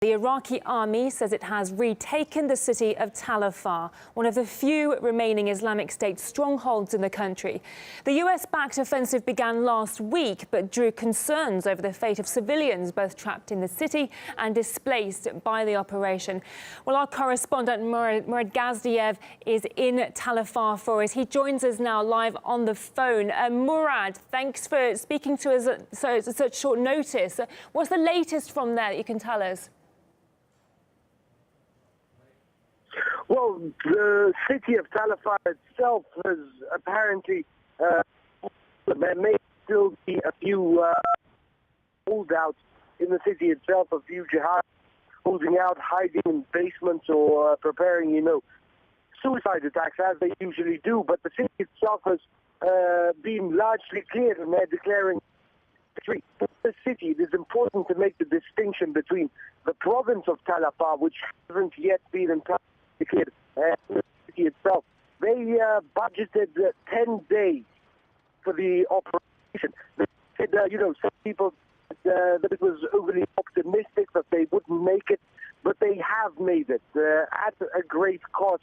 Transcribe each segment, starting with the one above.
The Iraqi army says it has retaken the city of Afar, one of the few remaining Islamic State strongholds in the country. The US-backed offensive began last week, but drew concerns over the fate of civilians, both trapped in the city and displaced by the operation. Well, our correspondent Murad Gazdiev is in Afar for us. He joins us now live on the phone. Murad, thanks for speaking to us at such short notice. What's the latest from there that you can tell us? Well, the city of Afar itself has apparently, there may still be a few holdouts in the city itself, a few jihadists holding out, hiding in basements or preparing, suicide attacks as they usually do. But the city itself has been largely cleared, and they're declaring victory. For the city, it is important to make the distinction between the province of Afar, which hasn't yet been entirely declared, the city itself. They budgeted 10 days for the operation. They said, some people said that it was overly optimistic, that they wouldn't make it, but they have made it at a great cost,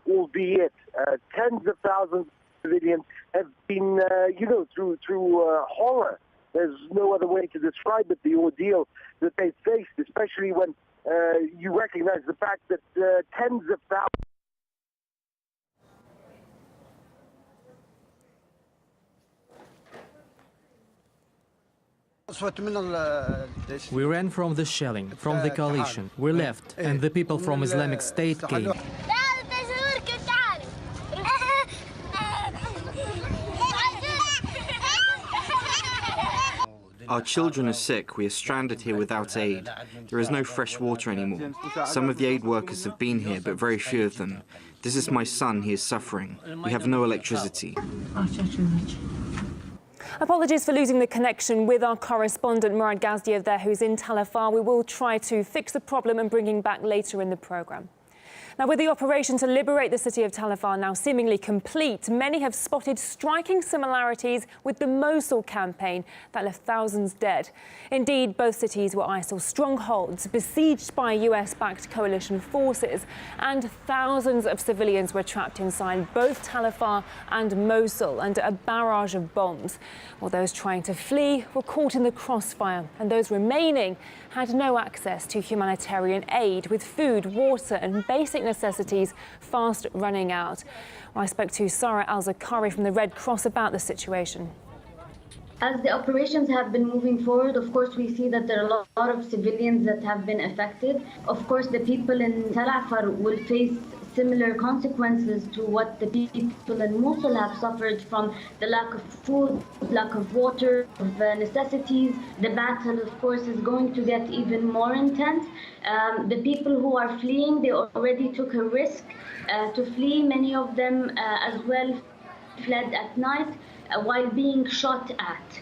albeit tens of thousands of civilians have been, through horror. There's no other way to describe it, the ordeal that they faced, especially when you recognize the fact that tens of thousands. We ran from the shelling, from the coalition. We left, and the people from Islamic State came. Our children are sick. We are stranded here without aid. There is no fresh water anymore. Some of the aid workers have been here, but very few of them. This is my son. He is suffering. We have no electricity. Apologies for losing the connection with our correspondent Murad Gazdiev there, who's in Afar. We will try to fix the problem and bring him back later in the programme. Now, with the operation to liberate the city of Afar now seemingly complete, many have spotted striking similarities with the Mosul campaign that left thousands dead. Indeed, both cities were ISIL strongholds, besieged by US-backed coalition forces, and thousands of civilians were trapped inside both Afar and Mosul under a barrage of bombs. While those trying to flee were caught in the crossfire, and those remaining had no access to humanitarian aid, with food, water and basic necessities fast running out. Well, I spoke to Sarah Al-Zakari from the Red Cross about the situation. As the operations have been moving forward, of course, we see that there are a lot of civilians that have been affected. Of course, the people in Afar will face similar consequences to what the people in Mosul have suffered from the lack of food, lack of water, of necessities. The battle, of course, is going to get even more intense. The people who are fleeing, they already took a risk to flee. Many of them as well fled at night while being shot at.